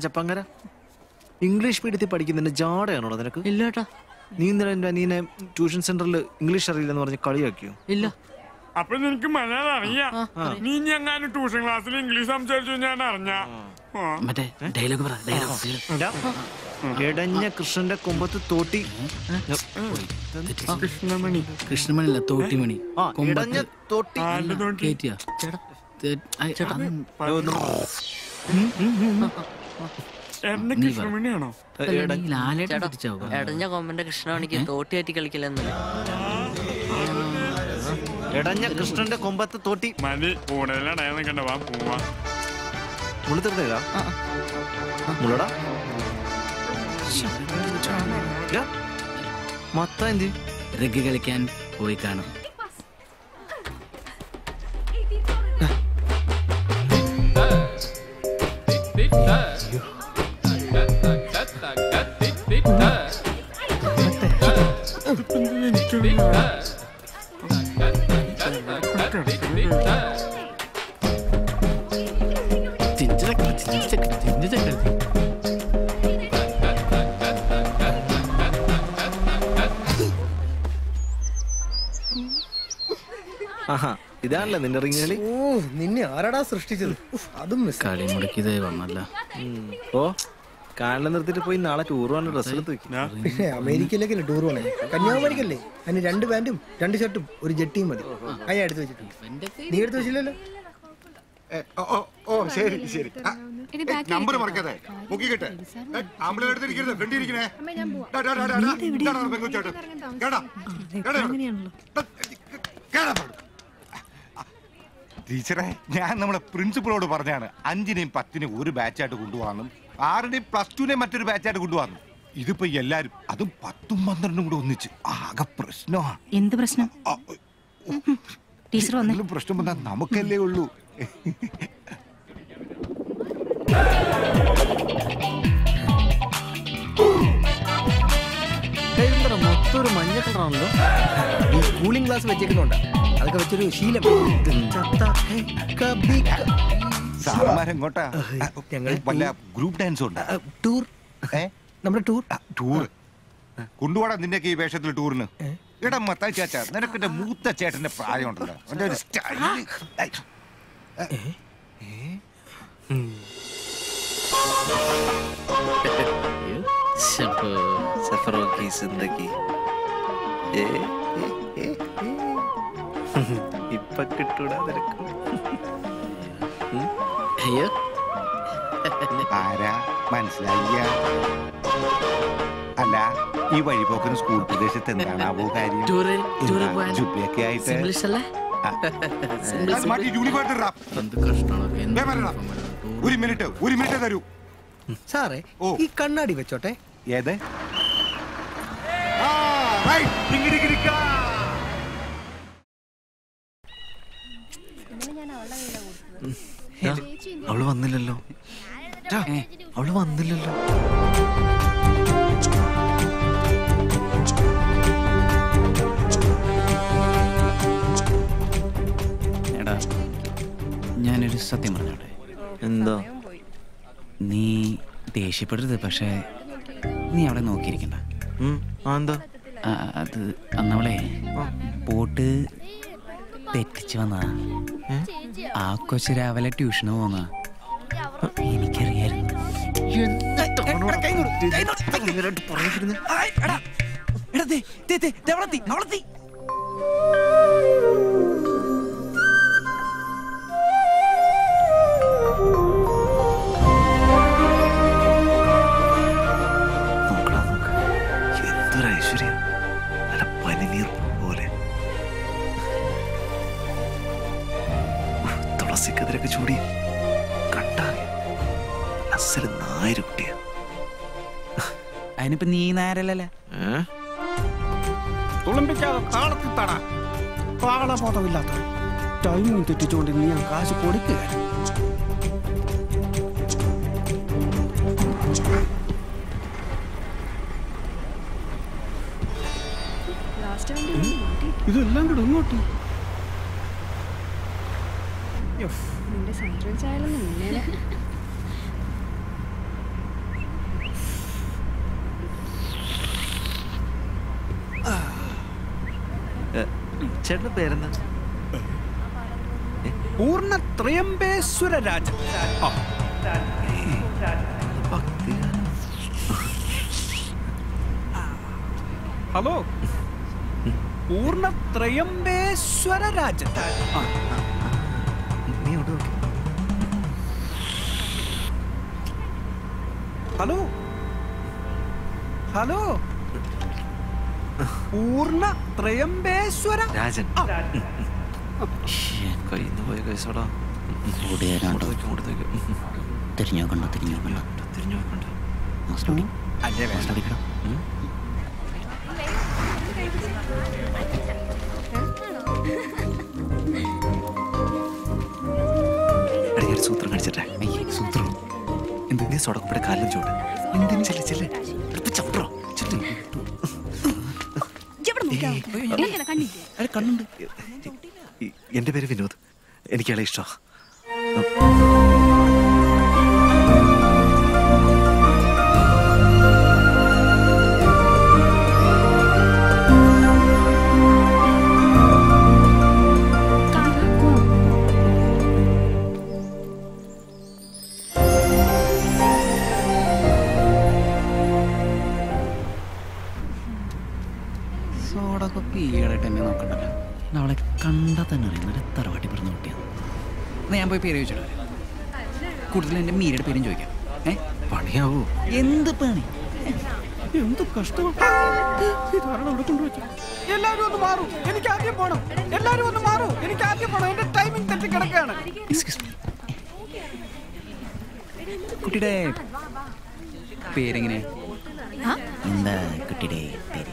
ജപ്പാങ്കര English മീഡിയത്തിൽ പഠിക്കുന്നതിന്റെ ജാടയാണോ നിനക്ക്? ഇല്ലേട്ടാ. നീ ഇന്നലെ എന്റെ അനിയനെ ട്യൂഷൻ സെന്ററിൽ ഇംഗ്ലീഷ് അറിയില്ലെന്ന് പറഞ്ഞ് കളിയാക്കിയോ? ഇല്ല. അപ്പൊ നിനക്ക് മലയാളം അറിയാം. നീ ഞങ്ങാനും ട്യൂഷൻ ക്ലാസ്സിൽ ഇംഗ്ലീഷ് സംസാരിച്ചു ഞാൻ അറിഞ്ഞ ഇടഞ്ഞ കൃഷ്ണന്റെ കൊമ്പത്ത് തോട്ടി. കൃഷ്ണമണി. കൃഷ്ണമണിയല്ല, തോട്ടിമണി. ഇടഞ്ഞ തോട്ടി കൃഷ്ണമണിയാണോ? എടഞ്ഞ കൊമ്പന്റെ കൃഷ്ണമണിക്ക് തോട്ടിയാറ്റി കളിക്കില്ലെന്ന്. ഇടഞ്ഞ കൃഷ്ണന്റെ കൊമ്പത്ത് തോട്ടി. മതി കൂടുതലടയാ കണ്ട. വാ പോവാ. മുളിത്തീർന്നേരാ മുളടാ മത്ത എന്ത് റഗ്ഗി കളിക്കാൻ പോയി കാണും. ഇതാണല്ലേ നിന്റെ റിംഗ് കളി? ഓ, നിന്നെ ആരാടാ സൃഷ്ടിച്ചത്? അതും കളി മുടക്കിയതായി വന്നല്ല. ഓ, കാലിൽ നിർത്തിട്ട് പോയി നാളെ ടൂർ പോകാൻ ഡ്രസ് എടുത്ത് വെക്കും. പിന്നെ അമേരിക്കയിലേക്കല്ലേ ടൂർ പോണേ? കന്യാകുമാരിക്കല്ലേ? അതിന് 2 പാന്റും 2 ഷർട്ടും ഒരു ജെട്ടിയും മതി. അയ്യാ എടുത്ത് വെച്ചിട്ടുണ്ട്. നീ എടുത്ത് വെച്ചില്ലല്ലോ. ഓ ശരി ശരി. നമ്പർ മറക്കാതെ മുക്കിക്കിട്ടെ. ആമ്പിളെ എടുത്തിരിക്കരുത്, കണ്ടിരിക്കണേ. ടീച്ചറെ, ഞാൻ നമ്മളെ പ്രിൻസിപ്പളോട് പറഞ്ഞാണ് 5-നെയും 10-നെയും ഒരു ബാച്ചായിട്ട് കൊണ്ടുപോകാനും 6-നെയും +2-നെയും മറ്റൊരു ബാച്ചായിട്ട് കൊണ്ടുപോകാനും. ഇതിപ്പോ എല്ലാരും അതും 10ഉം 12ഉം കൂടെ ഒന്നിച്ച് ആകെ പ്രശ്നമാണ്. എന്ത് പ്രശ്നം? ടീച്ചർ വന്നേ. പ്രശ്നം വന്നാൽ നമുക്കല്ലേ ഉള്ളൂ. മൊത്തം ഒരു മഞ്ഞ കളറാണല്ലോ. ഈ കൂളിംഗ് ഗ്ലാസ് വെച്ചേക്കുന്നുണ്ട്. അതൊക്കെ വെച്ചൊരു ശീലം. സാറന്മാരെങ്ങോട്ടാ? വല്ല ഗ്രൂപ്പ് ഡാൻസ് ഉണ്ട്. ടൂർ. നമ്മുടെ ടൂർ കൊണ്ടുപോടാ. നിന്റെയൊക്കെ ഈ വേഷത്തിൽ ടൂറിന് ഇടം മത്തായി ചേച്ചാ, നിനക്കെന്റെ മൂത്ത ചേട്ടന്റെ പ്രായം ഉണ്ടല്ലോ. അവന്റെ ഒരു സ്റ്റൈല്. ഇപ്പൊ കിട്ടൂടാ നിനക്ക്. ആരാ മനസ്സിലായില്ല? അല്ല, ഈ വഴിപോക്കന് സ്കൂൾ പ്രദേശത്ത് എന്താണാവോ കാര്യം? ജുബിയൊക്കെ ആയിട്ട് ഒരു മിനിറ്റ് തരൂ സാറേ. ഈ കണ്ണാടി വെച്ചോട്ടെ. ഏത്? അവള് വന്നില്ലല്ലോ. അവള് വന്നില്ലല്ലോ. എടാ, ഞാനൊരു സത്യം പറഞ്ഞോട്ടെ. എന്താ? നീ ദേഷ്യപ്പെടരുത്, പക്ഷേ നീ അവിടെ നോക്കിയിരിക്കണ്ട. എന്താ? അത് അന്നവളെ പോട്ട് തെറ്റിച്ച് വന്നാ. ആ കൊച്ചു രാവിലെ ട്യൂഷന് പോന്നാ. എനിക്കറിയായിരുന്നു. എന്തൊരു ഐശ്വര്യം. നല്ല പനിനീർ പോലെ. തുളസിക്കതിരൊക്കെ ചൂടി കണ്ടാറിയ അസല് നായര് കുട്ടിയ. അതിനിപ്പോ നീ നായരല്ലേ? തുളമ്പിക്കാതെ താളത്തിൽ തട. പാളബോധമില്ലാത്ത ടൈമിങ് തെറ്റിച്ചുകൊണ്ട് നീ ആ കാശ് കൊടുക്കുക. ഇതെല്ലാം കൂടെ ഇങ്ങോട്ട്. ചേട്ടന്റെ പേരെന്താ? പൂർണ്ണ ത്രയംബേശ്വര രാജൻ. ഹലോ, പൂർണ്ണ ത്രയംബേശ്വര രാജൻ. നീ അവിടെ നോക്കി. ഹലോ ഹലോ, പൂർണ്ണ ത്രയംബേശ്വര രാജൻ. കയ്യിന്ന് പോയ കേസോടാ. തിരിഞ്ഞു നോക്കണ്ട, തിരിഞ്ഞു നോക്കണ്ട, തിരിഞ്ഞു നോക്കണ്ട. അല്ലേ വേണ്ട. ഒരു സൂത്രം കാണിച്ചിട്ടെ. സൂത്രം എന്തിന്റെ സ്വടക്കപ്പെടെ കാലം ചൂട്. എന്തിനു ചെല്ലേ ചെല്ലേ ചവിട്ടോ ചുറ്റും. കണ്ണുണ്ട്. എന്റെ പേര് വിനോദ്. എനിക്ക് അയാളെ ഇഷ്ടമാണ്. സോഡൊക്കെ ഈടായിട്ട് എന്നെ നോക്കണ്ടല്ലോ. അവളെ കണ്ടാൽ തന്നെ അറിയാം നല്ല തറവാട്ടി പറഞ്ഞ കുട്ടിയാണ്. എന്നാൽ ഞാൻ പോയി പേര് ചോദിച്ചിട്ട് വരാം. കൂടുതൽ എൻ്റെ മീരയുടെ പേരും ചോദിക്കാം. പണിയാവൂ. എന്ത് പണി? എന്ത് കഷ്ടം. എല്ലാരും ഒന്ന് മാറൂ, എനിക്ക് ആദ്യം പോണം. എല്ലാരും ഒന്ന് മാറൂ, എനിക്ക് ആദ്യം പോണം. എന്റെ ടൈമിംഗ് തെറ്റി കിടക്കുകയാണ്. കുട്ടിയുടെ പേരെങ്ങനെ? എന്താ കുട്ടിയുടെ പേര്?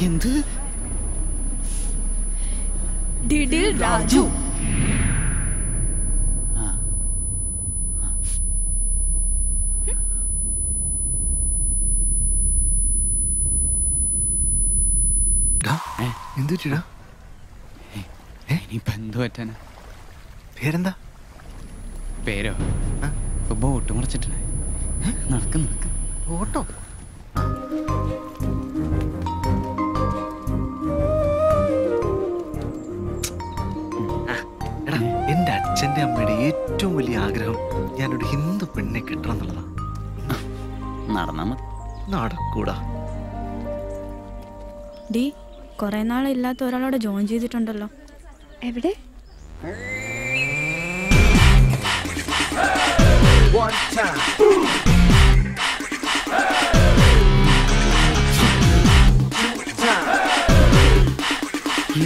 എന്ത്? ഡിഡിൽ രാജു. എന്തുട്ടാ? ഇനിയിപ്പോ എന്ത് പറ്റാനാ? പേരെന്താ? പേരോ? ഇപ്പൊ ബോട്ട് മുറിച്ചിട്ടുണ്ട്. നടക്ക് നടക്ക്. ഓട്ടോ? എടാ, എന്റെ അച്ഛന്റെ അമ്മയുടെ ഏറ്റവും വലിയ ആഗ്രഹം ഞാനൊരു ഹിന്ദു പെണ്ണെ കെട്ടണം എന്നുള്ളതാ. നടന്നാ മതി. നടക്കൂടാ. ഡി, കുറെ നാളില്ലാത്ത ഒരാളോട് ജോയിൻ ചെയ്തിട്ടുണ്ടല്ലോ. എവിടെ?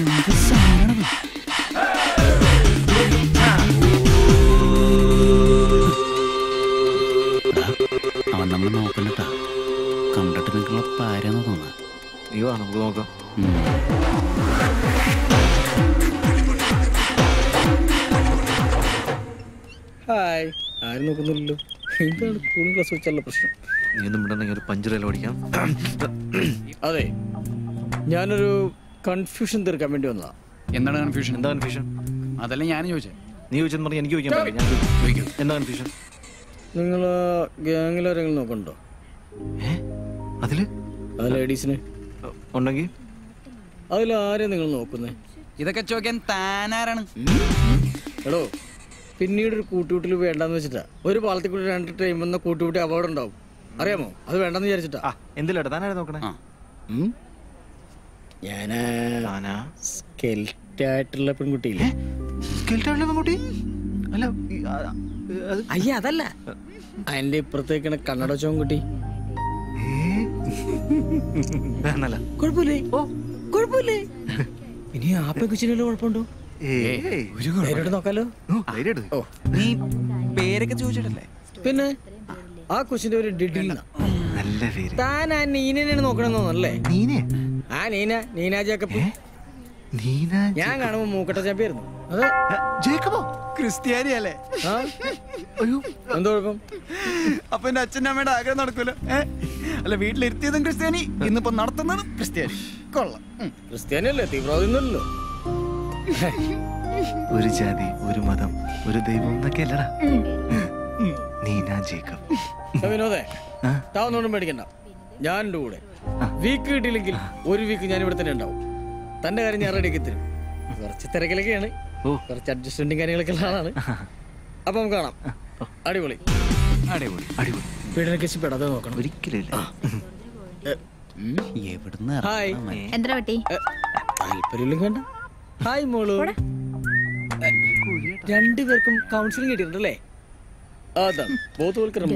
എന്ത് സാധനം? അവൻ നമ്മൾ നോക്കണ്ടട്ടാ. കണ്ടിട്ട് നിൽക്കുള്ള പാരാന്ന് തോന്നാ. നീ വാ, നമുക്ക് നോക്കാം. ഹായ്. ആരും നോക്കുന്നില്ലല്ലോ. എന്താണ് കൂളിംഗ് ഗ്ലാസ് വെച്ചുള്ള പ്രശ്നം? നീ ഒന്നും ഇടണമെങ്കിൽ ഒരു പഞ്ചറയിൽ ഓടിക്കാം. അതെ, ഞാനൊരു കൺഫ്യൂഷൻ തീർക്കാൻ വേണ്ടി വന്നതാ. എന്താണ് കൺഫ്യൂഷൻ? എന്താ കൺഫ്യൂഷൻ? അതല്ല ഞാൻ ചോദിച്ചേ. നീ ചോദിച്ചെന്ന് പറഞ്ഞാൽ എനിക്ക് ചോദിക്കാൻ പറ്റില്ല. ഞാൻ ചോദിക്കും. എന്താ കൺഫ്യൂഷൻ? നിങ്ങൾ ഗ്യാങ്ങിലാരെങ്കിലും നോക്കണ്ടോ? അതില് ആ ലേഡീസിന് ഉണ്ടെങ്കിൽ അതിലാരെയാ നിങ്ങൾ നോക്കുന്നേ? ഇതൊക്കെ ചോദിക്കാൻ താനാരാണ്? എടോ, പിന്നീട് ഒരു കൂട്ടുകൂട്ടിൽ വേണ്ടെന്ന് വെച്ചിട്ടാ. ഒരു പാളത്തിൽ കൂടി 2 ടൈം വന്ന കൂട്ടുകൂട്ടി അവാർഡ് ഉണ്ടാവും, അറിയാമോ? അത് വേണ്ടെന്ന് വിചാരിച്ചിട്ടാ. എന്തിലാ താനാരെ നോക്കണേ? ഞാനാ സ്കെൽറ്റായിട്ടുള്ള പെൺകുട്ടിയില്ലേ? സ്കെൽറ്റായിട്ടുള്ള പെൺകുട്ടി? അല്ല, അയ്യ അതല്ല, അതിന്റെ ഇപ്പുറത്തേക്കാണ് കണ്ണട ചോൺകുട്ടി. കുഴപ്പമില്ലേ? കുഴപ്പമില്ലേ? ഇനി ആ പെൺകുച്ചിനല്ലോ കുഴപ്പമുണ്ടോ? നോക്കാലോ. നീ പേരൊക്കെ ചോദിച്ചിട്ടല്ലേ? പിന്നെ ആ കൊച്ചിന്റെ ഒരു ഡിഡിൽ. നല്ല പേര്. താൻ ആ നീനെയാണ് നോക്കണമെന്നല്ലേ? നീനെ? ആ നീന ജേക്കബ്. ഞാൻ കാണുമ്പോ മൂക്കട്ട ചാമ്പിയായിരുന്നു. അതെ. ജേക്കബോ? ക്രിസ്ത്യാനി അല്ലേ? അയ്യോ, എന്താ കുഴപ്പം? അപ്പൊ എന്റെ അച്ഛൻ്റെ അമ്മയുടെ ആഗ്രഹം നടക്കൂല. അല്ല, വീട്ടിലിരുത്തിയതും ക്രിസ്ത്യാനി, ഇന്നിപ്പോ നടത്തുന്നതും ക്രിസ്ത്യാനി. കൊള്ളാം. ക്രിസ്ത്യാനി അല്ലേ? തീവ്രവാദിയൊന്നുമല്ലോ. ഒരു ജാതി, ഒരു മതം, ഒരു ദൈവം എന്നൊക്കെ അല്ലടാ. നീന ജേക്കബ്. വിനോദേ, താവൊന്നും പേടിക്കണ്ട, ഞാനുണ്ട് കൂടെ. വീക്ക് കിട്ടിയില്ലെങ്കിൽ ഒരു വീക്ക് ഞാൻ ഇവിടെ തന്നെ ഉണ്ടാവും. തന്റെ കാര്യം ഞാൻ റെഡിയാക്കി തരും. കുറച്ച് തിരക്കിലൊക്കെയാണ്, കുറച്ച് അഡ്ജസ്റ്റ്മെന്റും കാര്യങ്ങളൊക്കെ ഉള്ള ആളാണ്. അപ്പൊ നമുക്ക് കാണാം. അടിപൊളി അടിപൊളി അടിപൊളി. വീടിനെ കെച്ച് പെടാതെ നോക്കണം. ഒരിക്കലും എവിടുന്ന് ഹായ്. എന്താ പറ്റി? താല്പര്യം വേണ്ട. ഹായ് മോളു. രണ്ടുപേർക്കും കൗൺസിലിംഗ് കിട്ടിയിട്ടുണ്ടല്ലേ? അതാ ബോധവൽക്കരണം.